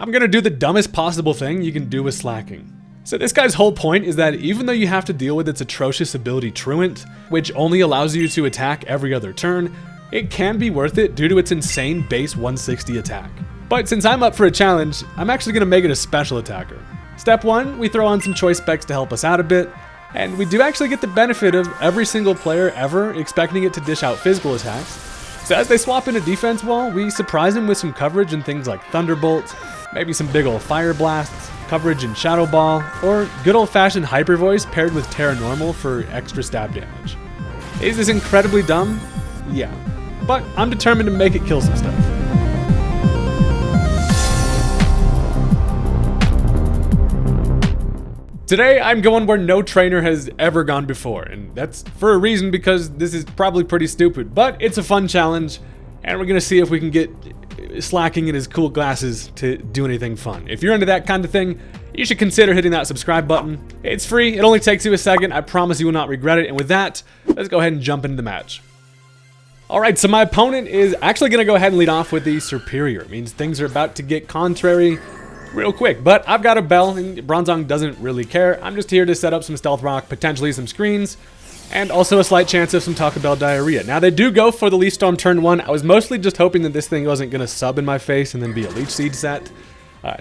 I'm gonna do the dumbest possible thing you can do with Slaking. So this guy's whole point is that even though you have to deal with its atrocious ability Truant, which only allows you to attack every other turn, it can be worth it due to its insane base 160 attack. But since I'm up for a challenge, I'm actually gonna make it a special attacker. Step 1, we throw on some choice specs to help us out a bit, and we do actually get the benefit of every single player ever expecting it to dish out physical attacks. So as they swap into defense wall, we surprise them with some coverage in things like Thunderbolt, maybe some big ol' Fire Blasts, coverage in Shadow Ball, or good old-fashioned Hyper Voice paired with Terra Normal for extra stab damage. Is this incredibly dumb? Yeah. But I'm determined to make it kill some stuff. Today, I'm going where no trainer has ever gone before, and that's for a reason because this is probably pretty stupid, but it's a fun challenge, and we're gonna see if we can get Slaking in his cool glasses to do anything fun. If you're into that kind of thing, you should consider hitting that subscribe button. It's free, it only takes you a second, I promise you will not regret it, and with that, let's go ahead and jump into the match. Alright, so my opponent is actually gonna go ahead and lead off with the Superior. It means things are about to get contrary real quick, but I've got a Bell, and Bronzong doesn't really care. I'm just here to set up some Stealth Rock, potentially some screens, and also a slight chance of some Taco Bell diarrhea. Now, they do go for the Leaf Storm turn 1. I was mostly just hoping that this thing wasn't going to sub in my face and then be a Leech Seed set.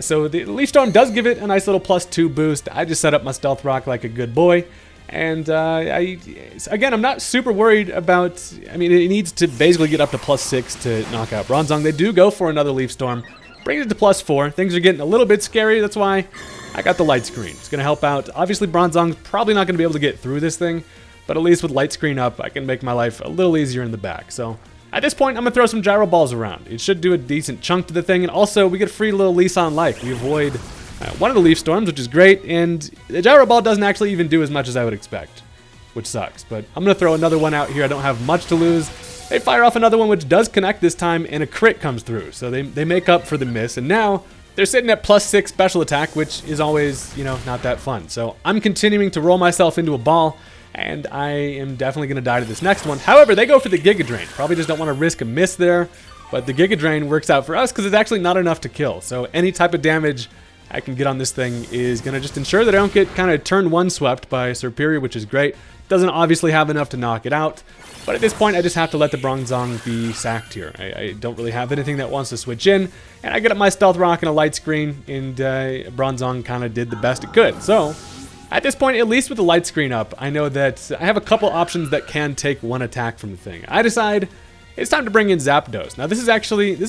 So the Leaf Storm does give it a nice little +2 boost. I just set up my Stealth Rock like a good boy. And again, I'm not super worried about... I mean, it needs to basically get up to +6 to knock out Bronzong. They do go for another Leaf Storm. Brings it to +4. Things are getting a little bit scary. That's why I got the Light Screen. It's going to help out. Obviously, Bronzong's probably not going to be able to get through this thing. But at least with Light Screen up, I can make my life a little easier in the back. So at this point, I'm going to throw some Gyro Balls around. It should do a decent chunk to the thing. And also, we get free little Lease on Life. We avoid one of the Leaf Storms, which is great. And the Gyro Ball doesn't actually even do as much as I would expect, which sucks. But I'm going to throw another one out here. I don't have much to lose. They fire off another one, which does connect this time, and a crit comes through. So they make up for the miss. And now they're sitting at +6 special attack, which is always, you know, not that fun. So I'm continuing to roll myself into a ball. And I am definitely going to die to this next one. However, they go for the Giga Drain. Probably just don't want to risk a miss there. But the Giga Drain works out for us because it's actually not enough to kill. So any type of damage I can get on this thing is going to just ensure that I don't get kind of turn 1 swept by Superior, which is great. Doesn't obviously have enough to knock it out. But at this point, I just have to let the Bronzong be sacked here. I don't really have anything that wants to switch in. And I get up my Stealth Rock and a Light Screen. And Bronzong kind of did the best it could. So... at this point, at least with the Light Screen up, I know that I have a couple options that can take one attack from the thing. I decide it's time to bring in Zapdos. Now, this is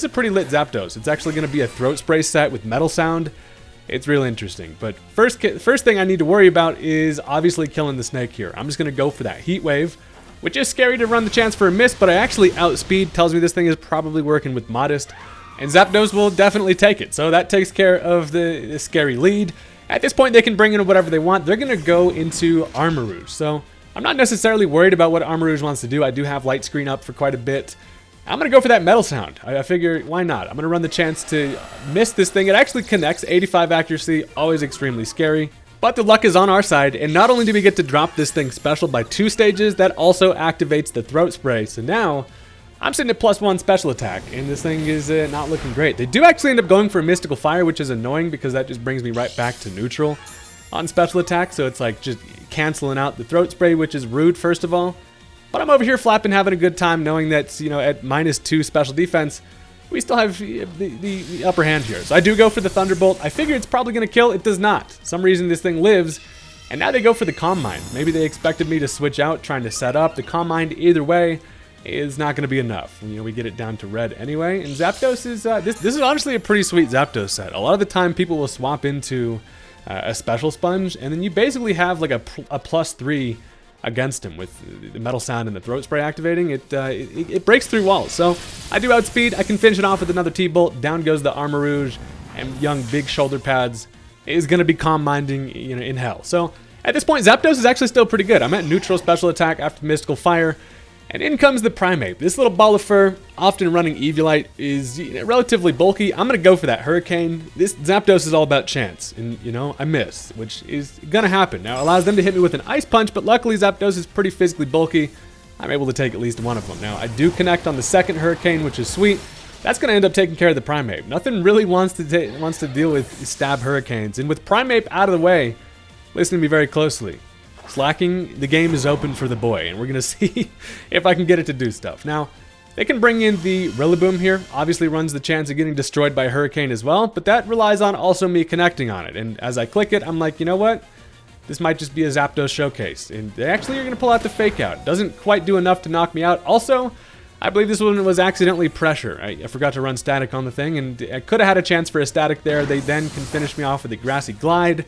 a pretty lit Zapdos. It's actually going to be a Throat Spray set with Metal Sound. It's really interesting. But first thing I need to worry about is obviously killing the snake here. I'm just going to go for that Heat Wave, which is scary to run the chance for a miss, but I actually outspeed. Tells me this thing is probably working with Modest. And Zapdos will definitely take it. So that takes care of the scary lead. At this point, they can bring in whatever they want. They're going to go into Armarouge. So I'm not necessarily worried about what Armarouge wants to do. I do have Light Screen up for quite a bit. I'm going to go for that Metal Sound. I figure, why not? I'm going to run the chance to miss this thing. It actually connects, 85 accuracy, always extremely scary. But the luck is on our side, and not only do we get to drop this thing special by 2 stages, that also activates the Throat Spray. So now, I'm sitting at +1 special attack, and this thing is not looking great. They do actually end up going for a Mystical Fire, which is annoying because that just brings me right back to neutral on special attack. So it's like just canceling out the Throat Spray, which is rude, first of all. But I'm over here flapping, having a good time, knowing that, you know, at -2 special defense, we still have the upper hand here. So I do go for the Thunderbolt. I figure it's probably going to kill. It does not. For some reason, this thing lives. And now they go for the Calm Mind. Maybe they expected me to switch out, trying to set up. The Calm Mind, either way, is not going to be enough. You know, we get it down to red anyway. And Zapdos is, this is honestly a pretty sweet Zapdos set. A lot of the time, people will swap into a Special Sponge, and then you basically have like a +3 against him with the Metal Sound and the Throat Spray activating. It breaks through walls. So I do outspeed. I can finish it off with another T-Bolt. Down goes the Armarouge, and young big shoulder pads is going to be calm minding, you know, in hell. So at this point, Zapdos is actually still pretty good. I'm at neutral special attack after Mystical Fire. And in comes the Primeape. This little ball of fur, often running Eviolite, is relatively bulky. I'm going to go for that Hurricane. This Zapdos is all about chance. And, you know, I miss, which is going to happen. Now, it allows them to hit me with an Ice Punch, but luckily Zapdos is pretty physically bulky. I'm able to take at least one of them. Now, I do connect on the second Hurricane, which is sweet. that's going to end up taking care of the Primeape. Nothing really wants to deal with stab hurricanes. And with Primeape out of the way, listen to me very closely. Slaking, the game is open for the boy, and we're going to see if I can get it to do stuff. Now, they can bring in the Rillaboom here. Obviously runs the chance of getting destroyed by a hurricane as well, but that relies on also me connecting on it. And as I click it, I'm like, you know what? This might just be a Zapdos showcase. And they actually are going to pull out the Fake Out. Doesn't quite do enough to knock me out. Also, I believe this one was accidentally pressure. I forgot to run static on the thing, and I could have had a chance for a static there. They then can finish me off with a Grassy Glide,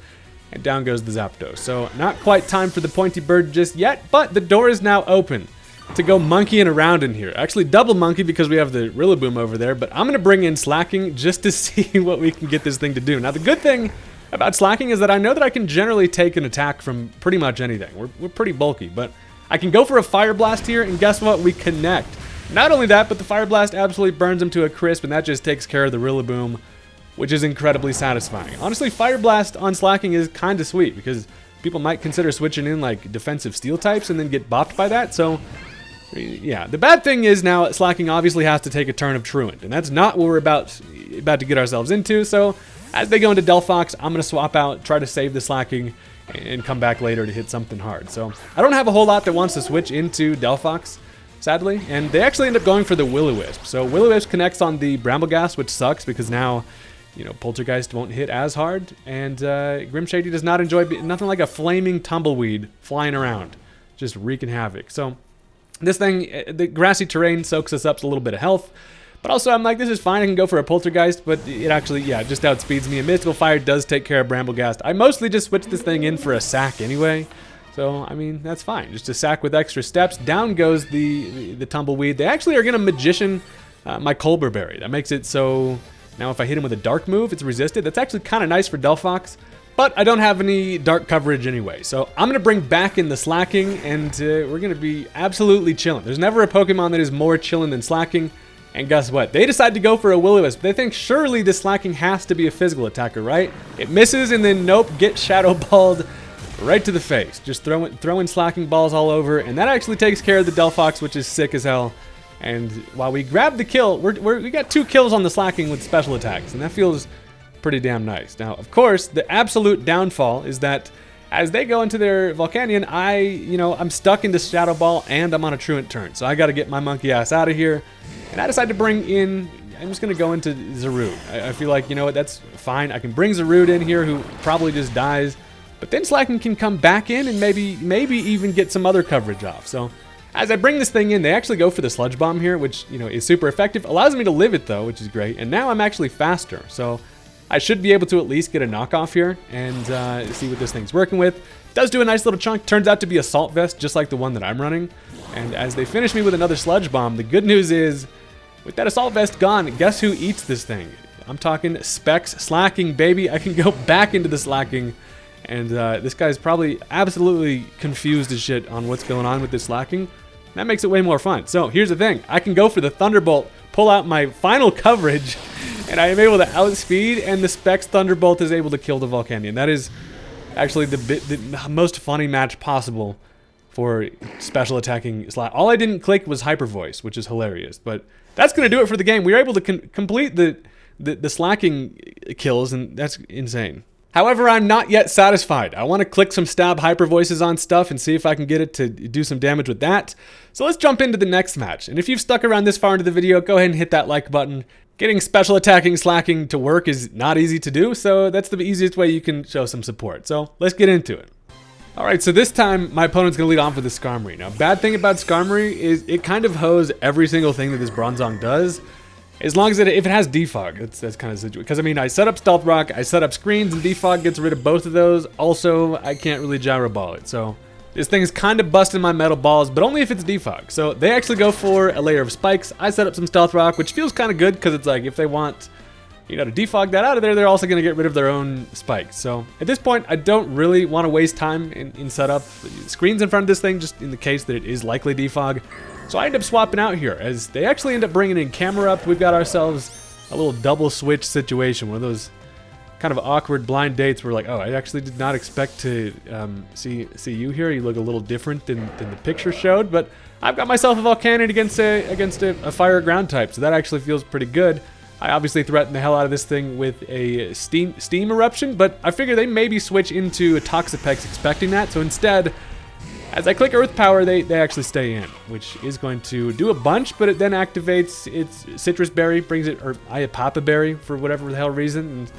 and down goes the Zapdos. So not quite time for the Pointy Bird just yet, but the door is now open to go monkeying around in here. Actually double monkey because we have the Rillaboom over there, but I'm going to bring in Slaking just to see what we can get this thing to do. Now the good thing about Slaking is that I know that I can generally take an attack from pretty much anything. We're pretty bulky, but I can go for a Fire Blast here, and guess what? We connect. Not only that, but the Fire Blast absolutely burns him to a crisp, and that just takes care of the Rillaboom, which is incredibly satisfying. Honestly, Fire Blast on Slaking is kind of sweet, because people might consider switching in like defensive steel types and then get bopped by that, so yeah. The bad thing is now Slaking obviously has to take a turn of Truant, and that's not what we're about to get ourselves into, so as they go into Delphox, I'm going to swap out, try to save the Slaking, and come back later to hit something hard. So I don't have a whole lot that wants to switch into Delphox, sadly, and they actually end up going for the Will-O-Wisp. So Will-O-Wisp connects on the Brambleghast, which sucks because now, you know, Poltergeist won't hit as hard, and Grimshady does not enjoy nothing like a flaming tumbleweed flying around, just wreaking havoc. So this thing, the grassy terrain soaks us up a little bit of health, but also I'm like, this is fine, I can go for a Poltergeist, but it actually, yeah, just outspeeds me. And Mystical Fire does take care of Brambleghast. I mostly just switched this thing in for a sack anyway, so, I mean, that's fine. Just a sack with extra steps. Down goes the Tumbleweed. They actually are going to Magician my Colbur Berry. That makes it so now if I hit him with a Dark move, it's resisted. That's actually kind of nice for Delphox, but I don't have any Dark coverage anyway. So I'm going to bring back in the Slaking, and we're going to be absolutely chilling. There's never a Pokemon that is more chilling than Slaking. And guess what? They decide to go for a Will-O-Wisp. They think surely the Slaking has to be a physical attacker, right? It misses, and then nope, get Shadow Balled right to the face. Just throwing Slaking balls all over, and that actually takes care of the Delphox, which is sick as hell. And while we grab the kill, we got 2 kills on the Slaking with special attacks, and that feels pretty damn nice. Now, of course, the absolute downfall is that as they go into their Volcanion, I'm stuck into Shadow Ball, and I'm on a Truant turn, so I got to get my monkey ass out of here. And I decided to bring in, I'm just going to go into Zarude. I feel like, you know what, that's fine. I can bring Zarude in here, who probably just dies. But then Slaking can come back in and maybe even get some other coverage off. So as I bring this thing in, they actually go for the Sludge Bomb here, which, you know, is super effective. Allows me to live it, though, which is great. And now I'm actually faster. So I should be able to at least get a knockoff here and see what this thing's working with. Does do a nice little chunk. Turns out to be a Salt Vest, just like the one that I'm running. And as they finish me with another Sludge Bomb, the good news is, with that Assault Vest gone, guess who eats this thing? I'm talking Specs Slaking, baby. I can go back into the Slaking, and this guy's probably absolutely confused as shit on what's going on with this Slaking. That makes it way more fun. So here's the thing. I can go for the Thunderbolt, pull out my final coverage, and I am able to outspeed, and the Specs Thunderbolt is able to kill the Volcanion. That is actually the most funny match possible for special attacking Slack. All I didn't click was Hyper Voice, which is hilarious, but that's going to do it for the game. We were able to complete the Slaking kills, and that's insane. However, I'm not yet satisfied. I want to click some stab Hyper Voices on stuff and see if I can get it to do some damage with that. So let's jump into the next match. And if you've stuck around this far into the video, go ahead and hit that like button. Getting special attacking Slaking to work is not easy to do, so that's the easiest way you can show some support. So let's get into it. Alright, so this time my opponent's going to lead off with the Skarmory. Now, bad thing about Skarmory is it kind of hoes every single thing that this Bronzong does, as long as if it has Defog. That's kind of the situation. Because, I mean, I set up Stealth Rock, I set up Screens, and Defog gets rid of both of those. Also, I can't really Gyro Ball it, so this thing's kind of busting my Metal Balls, but only if it's Defog. So they actually go for a layer of Spikes. I set up some Stealth Rock, which feels kind of good, because it's like, if they want, you know, to defog that out of there, they're also going to get rid of their own spikes. So at this point, I don't really want to waste time in setup. Screens in front of this thing, just in the case that it is likely defog. So I end up swapping out here, as they actually end up bringing in Camera Up. We've got ourselves a little double switch situation, one of those kind of awkward blind dates where like, oh, I actually did not expect to see you here. You look a little different than the picture showed, but I've got myself a Volcanion against a fire ground type, so that actually feels pretty good. I obviously threatened the hell out of this thing with a steam eruption, but I figure they maybe switch into a Toxapex expecting that, so instead, as I click Earth Power, they actually stay in, which is going to do a bunch, but it then activates its Citrus Berry, brings it, or Iapapa Berry for whatever the hell reason, and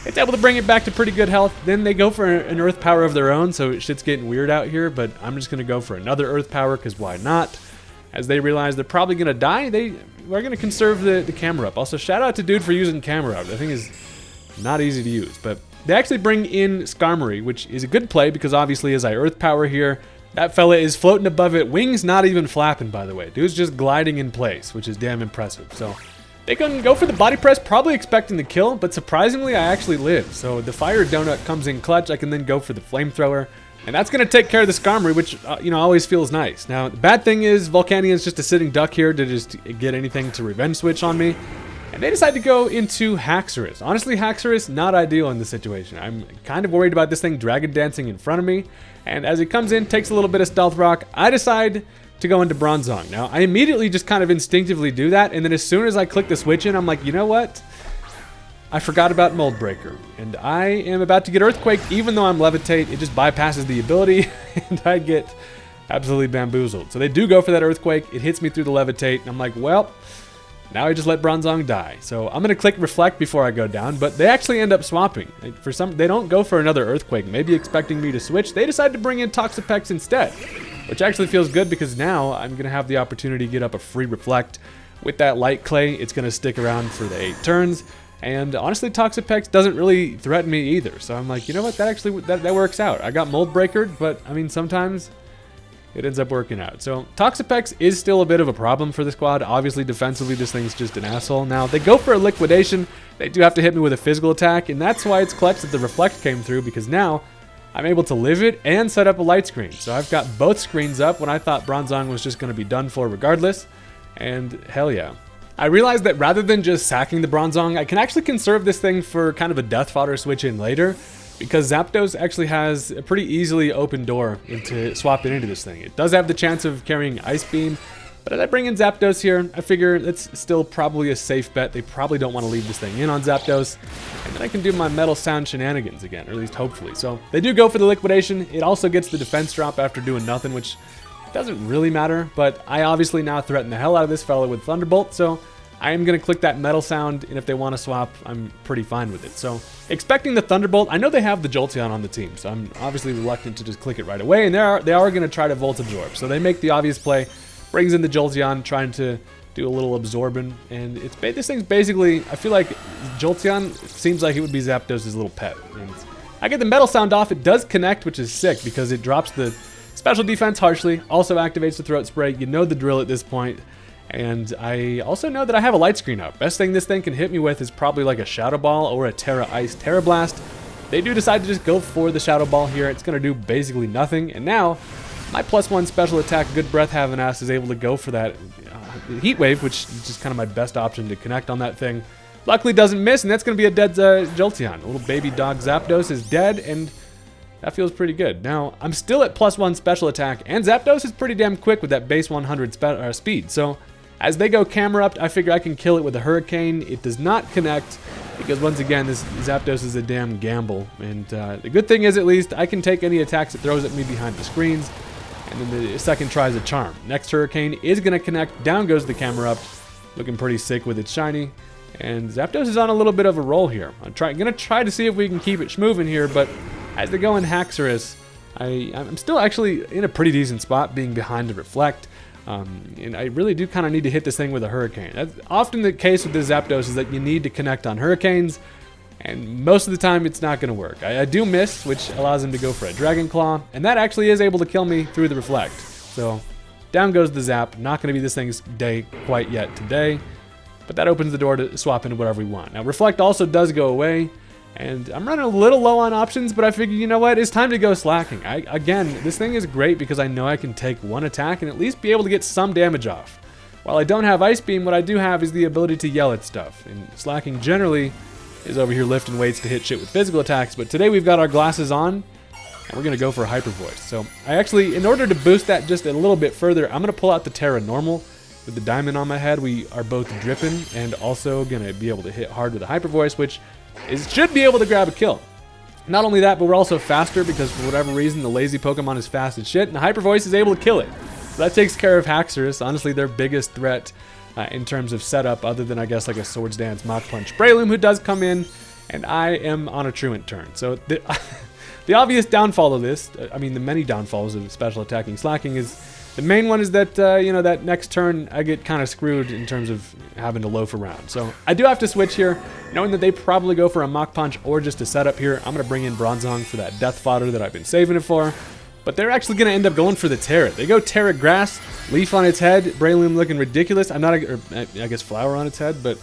it's able to bring it back to pretty good health. Then they go for an Earth Power of their own, so shit's getting weird out here, but I'm just going to go for another Earth Power, because why not? As they realize they're probably going to die, we're going to conserve the camera up. Also, shout out to Dude for using camera up. That thing is not easy to use, but they actually bring in Skarmory, which is a good play, because obviously as I Earth Power here, that fella is floating above it, wings not even flapping, by the way. Dude's just gliding in place, which is damn impressive. So they can go for the body press, probably expecting the kill, but surprisingly, I actually live. So the fire donut comes in clutch. I can then go for the flamethrower, and that's going to take care of the Skarmory, which, always feels nice. Now, the bad thing is Volcanion's just a sitting duck here to just get anything to revenge switch on me. And they decide to go into Haxorus. Honestly, Haxorus, not ideal in this situation. I'm kind of worried about this thing dragon dancing in front of me. And as it comes in, takes a little bit of Stealth Rock, I decide to go into Bronzong. Now, I immediately just kind of instinctively do that, and then as soon as I click the switch in, I'm like, you know what? I forgot about Mold Breaker, and I am about to get Earthquake, even though I'm Levitate. It just bypasses the ability, and I get absolutely bamboozled. So they do go for that Earthquake. It hits me through the Levitate, and I'm like, well, now I just let Bronzong die. So I'm going to click Reflect before I go down, but they actually end up swapping. They don't go for another Earthquake, maybe expecting me to switch. They decide to bring in Toxapex instead, which actually feels good because now I'm going to have the opportunity to get up a free Reflect. With that Light Clay, it's going to stick around for the 8 turns. And honestly, Toxapex doesn't really threaten me either. So I'm like, you know what, that works out. I got Mold Breakered, but I mean, sometimes it ends up working out. So Toxapex is still a bit of a problem for the squad. Obviously, defensively, this thing's just an asshole. Now, they go for a Liquidation. They do have to hit me with a physical attack, and that's why it's clutch that the Reflect came through, because now I'm able to live it and set up a light screen. So I've got both screens up when I thought Bronzong was just going to be done for regardless. And hell yeah. I realized that rather than just sacking the Bronzong, I can actually conserve this thing for kind of a death fodder switch in later, because Zapdos actually has a pretty easily open door into swapping into this thing. It does have the chance of carrying Ice Beam, but as I bring in Zapdos here, I figure it's still probably a safe bet. They probably don't want to leave this thing in on Zapdos, and then I can do my Metal Sound shenanigans again, or at least hopefully. So they do go for the Liquidation. It also gets the defense drop after doing nothing, which doesn't really matter, but I obviously now threaten the hell out of this fella with Thunderbolt, so I am going to click that Metal Sound, and if they want to swap, I'm pretty fine with it. So, expecting the Thunderbolt, I know they have the Jolteon on the team, so I'm obviously reluctant to just click it right away, and they are going to try to Volt Absorb. So they make the obvious play, brings in the Jolteon, trying to do a little absorbing, and this thing's basically, I feel like Jolteon seems like it would be Zapdos' little pet. And I get the Metal Sound off, it does connect, which is sick, because it drops the special defense harshly, also activates the Throat Spray. You know the drill at this point. And I also know that I have a light screen up. Best thing this thing can hit me with is probably like a Shadow Ball or a Terra Ice Terra Blast. They do decide to just go for the Shadow Ball here. It's going to do basically nothing. And now, my +1 special attack, Good Breath Having Ass, is able to go for that Heat Wave, which is just kind of my best option to connect on that thing. Luckily doesn't miss, and that's going to be a dead Jolteon. A little baby dog Zapdos is dead, and that feels pretty good. Now, I'm still at +1 special attack, and Zapdos is pretty damn quick with that base 100 speed. So as they go camera up, I figure I can kill it with a Hurricane. It does not connect, because once again, this Zapdos is a damn gamble. And the good thing is, at least, I can take any attacks it throws at me behind the screens, and then the second tries a Charm. Next Hurricane is going to connect. Down goes the camera up, looking pretty sick with its shiny. And Zapdos is on a little bit of a roll here. I'm going to try to see if we can keep it schmoving here, but as they go in Haxorus, I'm still actually in a pretty decent spot, being behind the Reflect. And I really do kind of need to hit this thing with a Hurricane. That's often the case with the Zapdos, is that you need to connect on Hurricanes, and most of the time it's not going to work. I do miss, which allows him to go for a Dragon Claw, and that actually is able to kill me through the Reflect. So down goes the Zap. Not going to be this thing's day quite yet today, but that opens the door to swap into whatever we want. Now Reflect also does go away, and I'm running a little low on options, but I figure, you know what, it's time to go Slaking. Again, this thing is great because I know I can take one attack and at least be able to get some damage off. While I don't have Ice Beam, what I do have is the ability to yell at stuff, and Slaking generally is over here lifting weights to hit shit with physical attacks. But today we've got our glasses on, and we're going to go for a Hyper Voice. So I actually, in order to boost that just a little bit further, I'm going to pull out the Terra Normal. With the diamond on my head, we are both dripping and also going to be able to hit hard with a Hyper Voice, which should be able to grab a kill. Not only that, but we're also faster because for whatever reason, the lazy Pokemon is fast as shit, and the Hyper Voice is able to kill it. So that takes care of Haxorus, honestly their biggest threat in terms of setup, other than I guess like a Swords Dance, Mach Punch, Breloom, who does come in, and I am on a Truant turn. So the obvious downfall of this, I mean the many downfalls of special attacking Slaking is, the main one is that, you know, that next turn I get kind of screwed in terms of having to loaf around. So I do have to switch here, knowing that they probably go for a Mach Punch or just a setup here. I'm going to bring in Bronzong for that death fodder that I've been saving it for. But they're actually going to end up going for the Terra. They go Terra Grass, Leaf on its head, Breloom looking ridiculous. I guess Flower on its head, but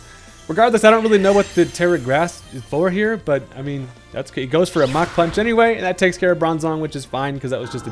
regardless, I don't really know what the Terra Grass is for here, but I mean, it goes for a Mach Punch anyway, and that takes care of Bronzong, which is fine because that was just a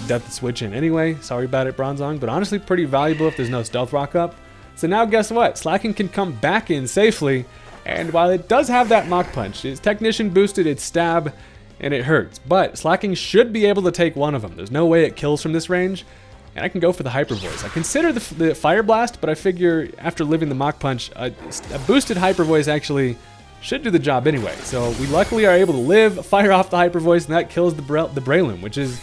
death switch in anyway. Sorry about it, Bronzong, but honestly pretty valuable if there's no Stealth Rock up. So now guess what? Slaking can come back in safely, and while it does have that Mach Punch, its Technician boosted its stab, and it hurts, but Slaking should be able to take one of them. There's no way it kills from this range, and I can go for the Hyper Voice. I consider the Fire Blast, but I figure after living the Mach Punch, a boosted Hyper Voice actually should do the job anyway. So we luckily are able to live, fire off the Hyper Voice, and that kills the Breloom, which is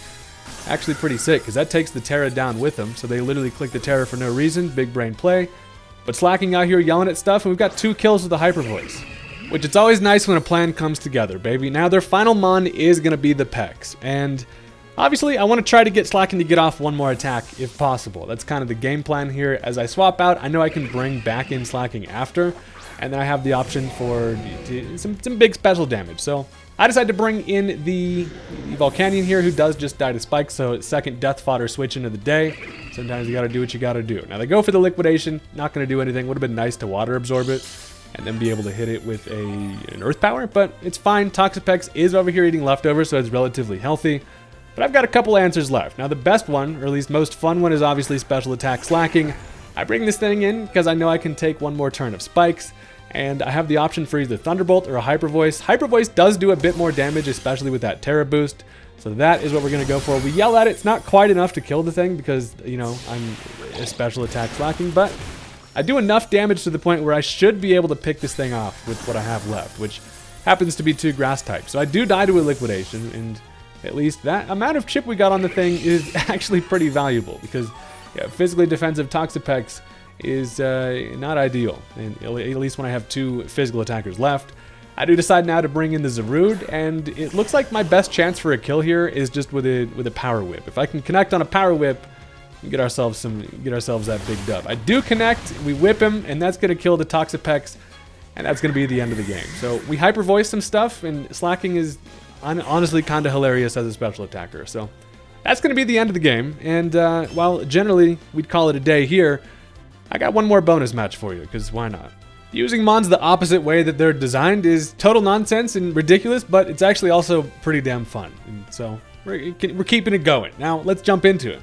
actually pretty sick, because that takes the Terra down with them. So they literally click the Terra for no reason. Big brain play. But Slaking out here yelling at stuff, and we've got 2 kills with the Hyper Voice, which it's always nice when a plan comes together, baby. Now their final mon is going to be the Pex, and obviously I want to try to get Slaking to get off one more attack if possible. That's kind of the game plan here. As I swap out, I know I can bring back in Slaking after, and then I have the option for some big special damage. So I decided to bring in the Volcanion here, who does just die to spikes, so second death fodder switch into the day. Sometimes you gotta do what you gotta do. Now they go for the liquidation, not gonna do anything. Would have been nice to water absorb it and then be able to hit it with an earth power, but it's fine. Toxapex is over here eating leftovers, so it's relatively healthy. But I've got a couple answers left. Now the best one, or at least most fun one, is obviously special attack Slaking. I bring this thing in because I know I can take one more turn of spikes, and I have the option for either Thunderbolt or a Hyper Voice. Hyper Voice does do a bit more damage, especially with that Terra boost, so that is what we're going to go for. We yell at it. It's not quite enough to kill the thing because, you know, I'm a special attack Slaking, but I do enough damage to the point where I should be able to pick this thing off with what I have left, which happens to be 2 grass types. So I do die to a liquidation, and at least that amount of chip we got on the thing is actually pretty valuable, because physically defensive Toxapex is not ideal, and at least when I have 2 physical attackers left. I do decide now to bring in the Zarude, and it looks like my best chance for a kill here is just with a Power Whip. If I can connect on a Power Whip, get ourselves that big dub. I do connect, we whip him, and that's gonna kill the Toxapex, and that's gonna be the end of the game. So we Hyper Voice some stuff, and Slaking is honestly kind of hilarious as a special attacker. So that's gonna be the end of the game. And while generally we'd call it a day here, I got one more bonus match for you, because why not? Using mons the opposite way that they're designed is total nonsense and ridiculous, but it's actually also pretty damn fun. And so we're keeping it going. Now let's jump into it.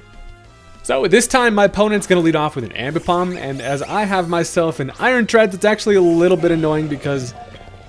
So this time my opponent's going to lead off with an Ambipom, and as I have myself an Iron Treads, it's actually a little bit annoying because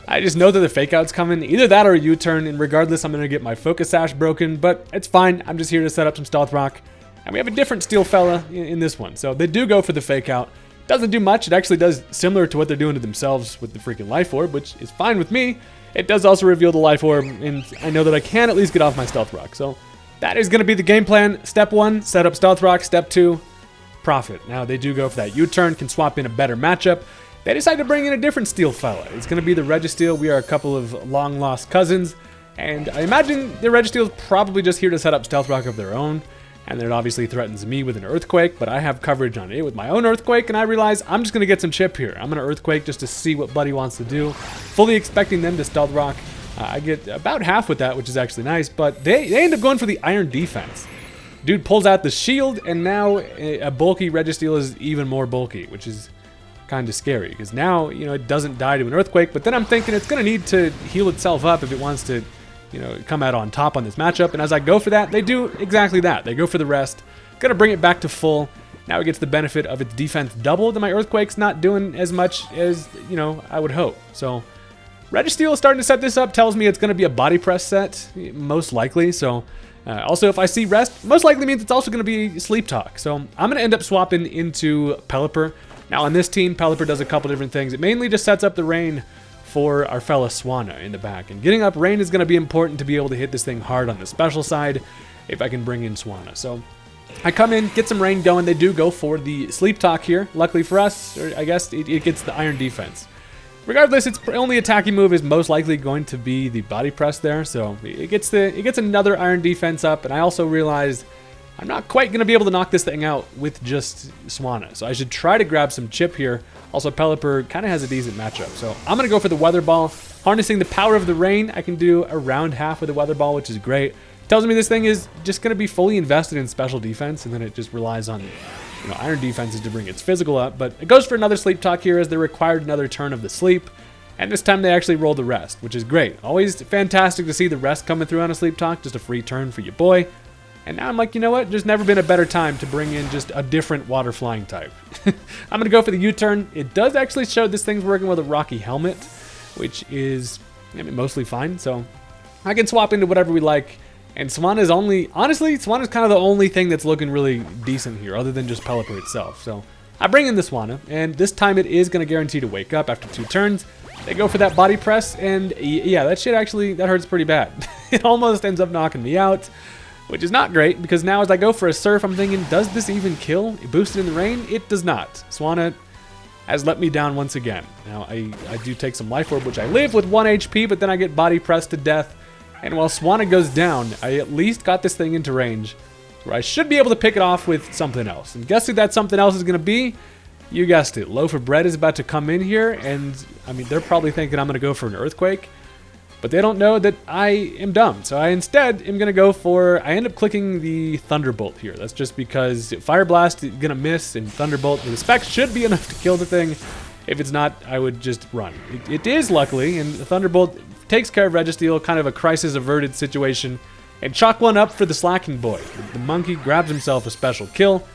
I just know that the Fake Out's coming. Either that or a U-turn, and regardless I'm going to get my Focus Sash broken, but it's fine. I'm just here to set up some Stealth Rock, and we have a different Steel Fella in this one. So they do go for the Fake Out. Doesn't do much. It actually does similar to what they're doing to themselves with the freaking Life Orb, which is fine with me. It does also reveal the Life Orb, and I know that I can at least get off my Stealth Rock. So that is going to be the game plan. Step 1, set up Stealth Rock. Step 2, profit. Now they do go for that U-turn, can swap in a better matchup. They decide to bring in a different Steel Fella. It's going to be the Registeel. We are a couple of long-lost cousins, and I imagine the Registeel is probably just here to set up Stealth Rock of their own, and then it obviously threatens me with an Earthquake, but I have coverage on it with my own Earthquake, and I realize I'm just going to get some chip here. I'm going to Earthquake just to see what Buddy wants to do, fully expecting them to Stealth Rock. I get about half with that, which is actually nice, but they end up going for the Iron Defense. Dude pulls out the shield, and now a bulky Registeel is even more bulky, which is kind of scary, because now, you know, it doesn't die to an Earthquake, but then I'm thinking it's going to need to heal itself up if it wants to, you know, come out on top on this matchup. And as I go for that, they do exactly that. They go for the rest. Gonna bring it back to full. Now it gets the benefit of its defense doubled, and my Earthquake's not doing as much as, you know, I would hope. So Registeel is starting to set this up, tells me it's going to be a body press set, most likely. So also if I see rest, most likely means it's also going to be sleep talk. So I'm going to end up swapping into Pelipper. Now on this team, Pelipper does a couple different things. It mainly just sets up the rain for our fella Swanna in the back. And getting up rain is going to be important to be able to hit this thing hard on the special side if I can bring in Swanna. So I come in, get some rain going. They do go for the sleep talk here. Luckily for us, or I guess it gets the iron defense. Regardless, its only attacking move is most likely going to be the body press there. So it gets another iron defense up. And I also realized I'm not quite going to be able to knock this thing out with just Swanna. So I should try to grab some chip here. Also, Pelipper kind of has a decent matchup. So I'm going to go for the Weather Ball. Harnessing the power of the rain, I can do around half with the Weather Ball, which is great. Tells me this thing is just going to be fully invested in special defense, and then it just relies on iron defenses to bring its physical up. But it goes for another sleep talk here as they required another turn of the sleep. And this time they actually roll the rest, which is great. Always fantastic to see the rest coming through on a sleep talk. Just a free turn for your boy. And now I'm like, you know what? There's never been a better time to bring in just a different water flying type. I'm going to go for the U-turn. It does actually show this thing's working with a rocky helmet, which is mostly fine. So I can swap into whatever we like. And Swanna is honestly, Swanna is kind of the only thing that's looking really decent here, other than just Pelipper itself. So I bring in the Swanna, and this time it is going to guarantee to wake up after 2 turns. They go for that body press, and yeah, that hurts pretty bad. It almost ends up knocking me out, which is not great, because now as I go for a Surf, I'm thinking, does this even kill? It boosted in the rain? It does not. Swanna has let me down once again. Now, I do take some Life Orb, which I live with 1 HP, but then I get body pressed to death. And while Swanna goes down, I at least got this thing into range, where I should be able to pick it off with something else. And guess who that something else is going to be? You guessed it. Loaf of Bread is about to come in here, and I mean, they're probably thinking I'm going to go for an Earthquake. But they don't know that I am dumb. So I instead am going to go for, I end up clicking the Thunderbolt here. That's just because Fire Blast is going to miss, and Thunderbolt with the specs should be enough to kill the thing. If it's not, I would just run. It is, luckily, and the Thunderbolt takes care of Registeel, kind of a crisis-averted situation, and chalk one up for the Slaking boy. The monkey grabs himself a special kill.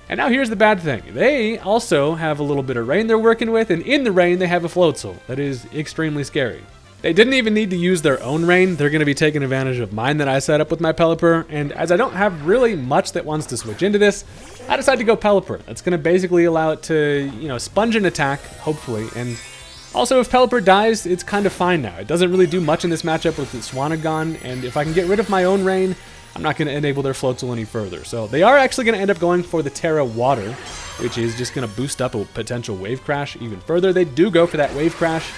And now here's the bad thing. They also have a little bit of rain they're working with, and in the rain they have a Floatzel. That is extremely scary. They didn't even need to use their own rain. They're going to be taking advantage of mine that I set up with my Pelipper. And as I don't have really much that wants to switch into this, I decided to go Pelipper. That's going to basically allow it to, sponge an attack, hopefully. And also, if Pelipper dies, it's kind of fine now. It doesn't really do much in this matchup with the Swanna gone. And if I can get rid of my own rain, I'm not going to enable their Floatzel any further. So they are actually going to end up going for the Terra Water, which is just going to boost up a potential Wave Crash even further. They do go for that Wave Crash.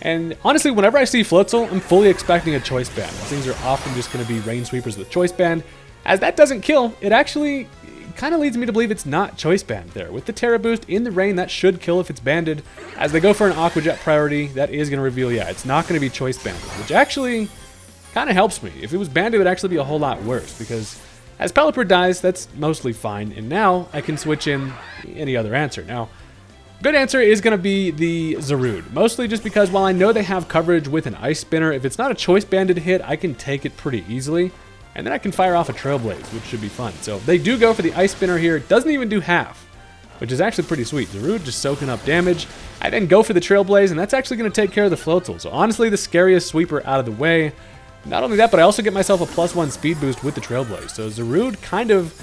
And honestly, whenever I see Floatzel, I'm fully expecting a Choice Band. These things are often just going to be Rain Sweepers with Choice Band. As that doesn't kill, it actually kind of leads me to believe it's not Choice Band there. With the Terra Boost in the rain, that should kill if it's banded. As they go for an Aqua Jet priority, that is going to reveal, yeah, it's not going to be Choice Banded, which actually kind of helps me. If it was banded, it would actually be a whole lot worse, because as Pelipper dies, that's mostly fine. And now I can switch in any other answer. Now, good answer is going to be the Zarude, mostly just because while I know they have coverage with an Ice Spinner, if it's not a Choice Banded hit, I can take it pretty easily, and then I can fire off a Trailblaze, which should be fun. So they do go for the Ice Spinner here. It doesn't even do half, which is actually pretty sweet. Zarude just soaking up damage. I then go for the Trailblaze, and that's actually going to take care of the Floatzel. So honestly, the scariest sweeper out of the way. Not only that, but I also get myself a +1 speed boost with the Trailblaze. So Zarude kind of,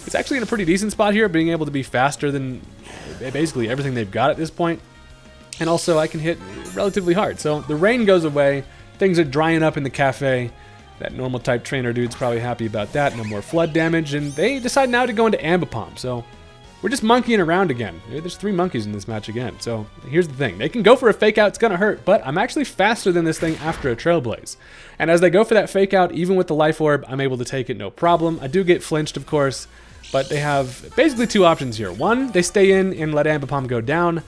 it's actually in a pretty decent spot here, being able to be faster than basically everything they've got at this point. And also I can hit relatively hard. So the rain goes away. Things are drying up in the cafe. That normal type trainer dude's probably happy about that. No more flood damage. And they decide now to go into Ambipom. So we're just monkeying around again. There's 3 monkeys in this match again. So here's the thing. They can go for a fake out. It's going to hurt. But I'm actually faster than this thing after a Trailblaze. And as they go for that fake out, even with the Life Orb, I'm able to take it no problem. I do get flinched, of course. But they have basically 2 options here. One, they stay in and let Ambipom go down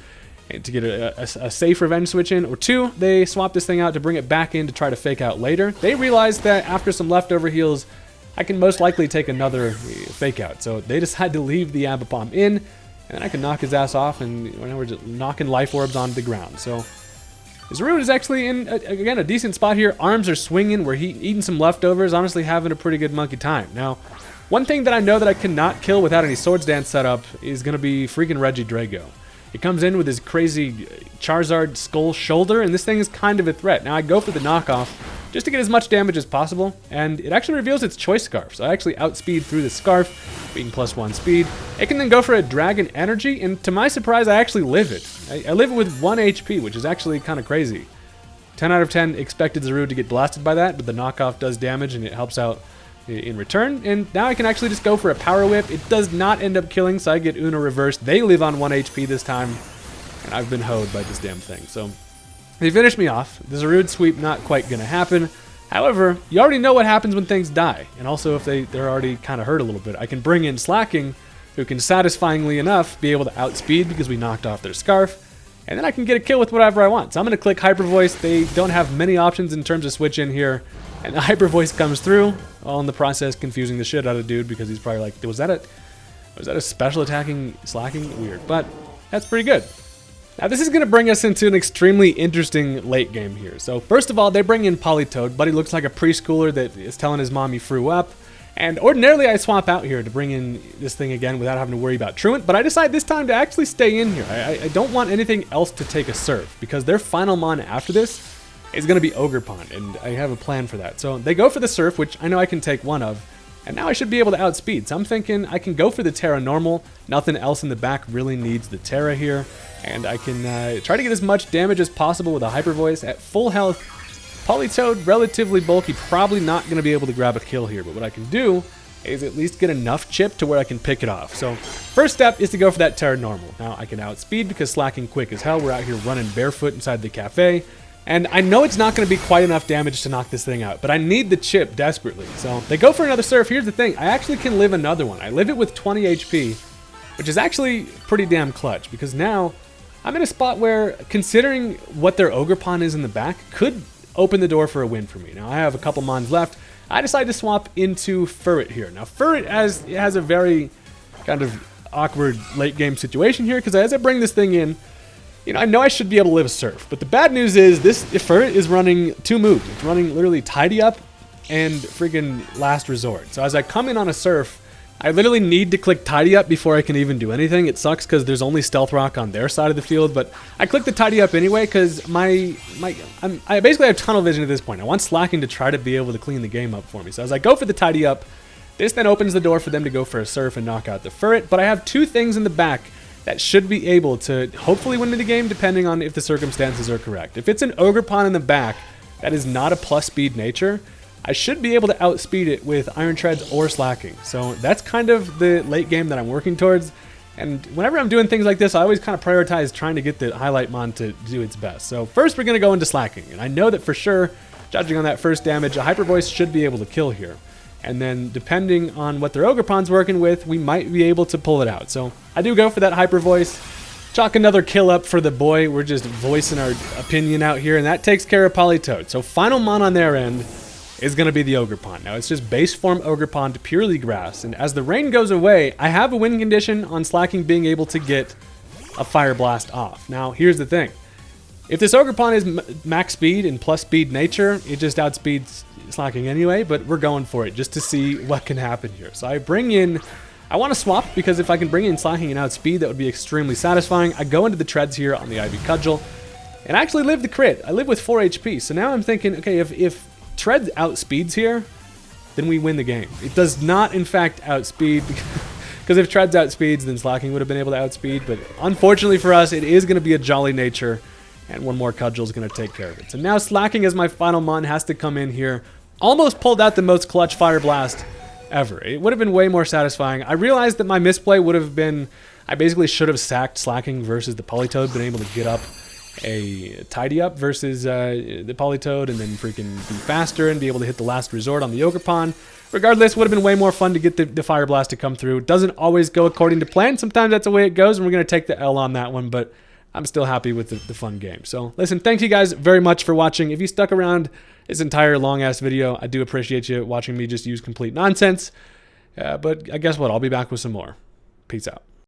to get a safe revenge switch in. Or 2, they swap this thing out to bring it back in to try to fake out later. They realize that after some leftover heals, I can most likely take another fake out. So they decide to leave the Ambipom in, and then I can knock his ass off, and we're just knocking Life Orbs onto the ground. So Zarude is actually in, again, a decent spot here. Arms are swinging. We're eating some leftovers. Honestly, having a pretty good monkey time. Now, one thing that I know that I cannot kill without any Swords Dance setup is going to be freaking Regidrago. It comes in with his crazy Charizard Skull Shoulder, and this thing is kind of a threat. Now I go for the knockoff just to get as much damage as possible, and it actually reveals its Choice Scarf. So I actually outspeed through the Scarf, being +1 speed. It can then go for a Dragon Energy, and to my surprise, I actually live it. I live it with 1 HP, which is actually kind of crazy. 10 out of 10 expected Zarude to get blasted by that, but the knockoff does damage, and it helps out in return. And now I can actually just go for a Power Whip. It does not end up killing, so I get Uno reversed. They live on 1 HP this time, and I've been hoed by this damn thing. So they finish me off. The Zarude sweep not quite gonna happen. However, you already know what happens when things die, and also if they're already kind of hurt a little bit. I can bring in Slaking, who can satisfyingly enough be able to outspeed because we knocked off their Scarf, and then I can get a kill with whatever I want. So I'm gonna click Hyper Voice. They don't have many options in terms of switch in here, and the Hyper Voice comes through, all in the process confusing the shit out of dude because he's probably like, was that a special attacking Slaking? Weird, but that's pretty good. Now this is going to bring us into an extremely interesting late game here. So first of all, they bring in Politoed. Buddy looks like a preschooler that is telling his mom he threw up. And ordinarily I swap out here to bring in this thing again without having to worry about Truant, but I decide this time to actually stay in here. I don't want anything else to take a surf because their final mon after this is going to be Ogerpon, and I have a plan for that. So they go for the surf, which I know I can take one of, and now I should be able to outspeed. So I'm thinking I can go for the Terra normal. Nothing else in the back really needs the Terra here. And I can try to get as much damage as possible with a Hyper Voice. At full health, Politoed, relatively bulky, probably not going to be able to grab a kill here. But what I can do is at least get enough chip to where I can pick it off. So first step is to go for that Terra normal. Now I can outspeed because Slaking quick as hell. We're out here running barefoot inside the cafe. And I know it's not going to be quite enough damage to knock this thing out, but I need the chip desperately. So they go for another surf. Here's the thing. I actually can live another one. I live it with 20 HP, which is actually pretty damn clutch because now I'm in a spot where, considering what their Ogerpon is in the back, could open the door for a win for me. Now I have a couple mons left. I decide to swap into Furret here. Now Furret has a very kind of awkward late game situation here because as I bring this thing in, you know, I know I should be able to live a surf, but the bad news is this Furret is running 2 moves. It's running literally Tidy Up and friggin' Last Resort. So as I come in on a surf, I literally need to click Tidy Up before I can even do anything. It sucks because there's only Stealth Rock on their side of the field, but I click the Tidy Up anyway because I basically have tunnel vision at this point. I want Slaking to try to be able to clean the game up for me. So as I go for the Tidy Up, this then opens the door for them to go for a surf and knock out the Furret, but I have 2 things in the back that should be able to hopefully win me the game depending on if the circumstances are correct. If it's an Ogerpon in the back that is not a plus speed nature, I should be able to outspeed it with Iron Treads or Slaking. So that's kind of the late game that I'm working towards. And whenever I'm doing things like this, I always kind of prioritize trying to get the highlight mon to do its best. So first we're going to go into Slaking. And I know that for sure, judging on that first damage, a Hyper Voice should be able to kill here. And then depending on what their Ogerpon's working with, we might be able to pull it out. So I do go for that Hyper Voice. Chalk another kill up for the boy. We're just voicing our opinion out here, and that takes care of Politoed. So final mon on their end is going to be the Ogerpon. Now it's just base form Ogerpon to purely grass, and as the rain goes away, I have a win condition on Slaking being able to get a Fire Blast off. Now here's the thing. If this Ogerpon is max speed and plus speed nature, it just outspeeds Slaking anyway, but we're going for it just to see what can happen here. So I want to swap because if I can bring in Slaking and outspeed, that would be extremely satisfying. I go into the treads here on the Ivy Cudgel and I actually live the crit. I live with 4 HP. So now I'm thinking, okay, if treads outspeeds here, then we win the game. It does not in fact outspeed because if treads outspeeds, then Slaking would have been able to outspeed. But unfortunately for us, it is going to be a jolly nature. And one more Cudgel is going to take care of it. So now Slaking as my final mon has to come in here. Almost pulled out the most clutch Fire Blast ever. It would have been way more satisfying. I realized that my misplay would have been, I basically should have sacked Slaking versus the Politoed, been able to get up a Tidy Up versus the Politoed and then freaking be faster and be able to hit the Last Resort on the Ogerpon. Regardless, would have been way more fun to get the Fire Blast to come through. Doesn't always go according to plan. Sometimes that's the way it goes, and we're going to take the L on that one, but I'm still happy with the fun game. So listen, thank you guys very much for watching. If you stuck around this entire long-ass video, I do appreciate you watching me just use complete nonsense. But I guess what? I'll be back with some more. Peace out.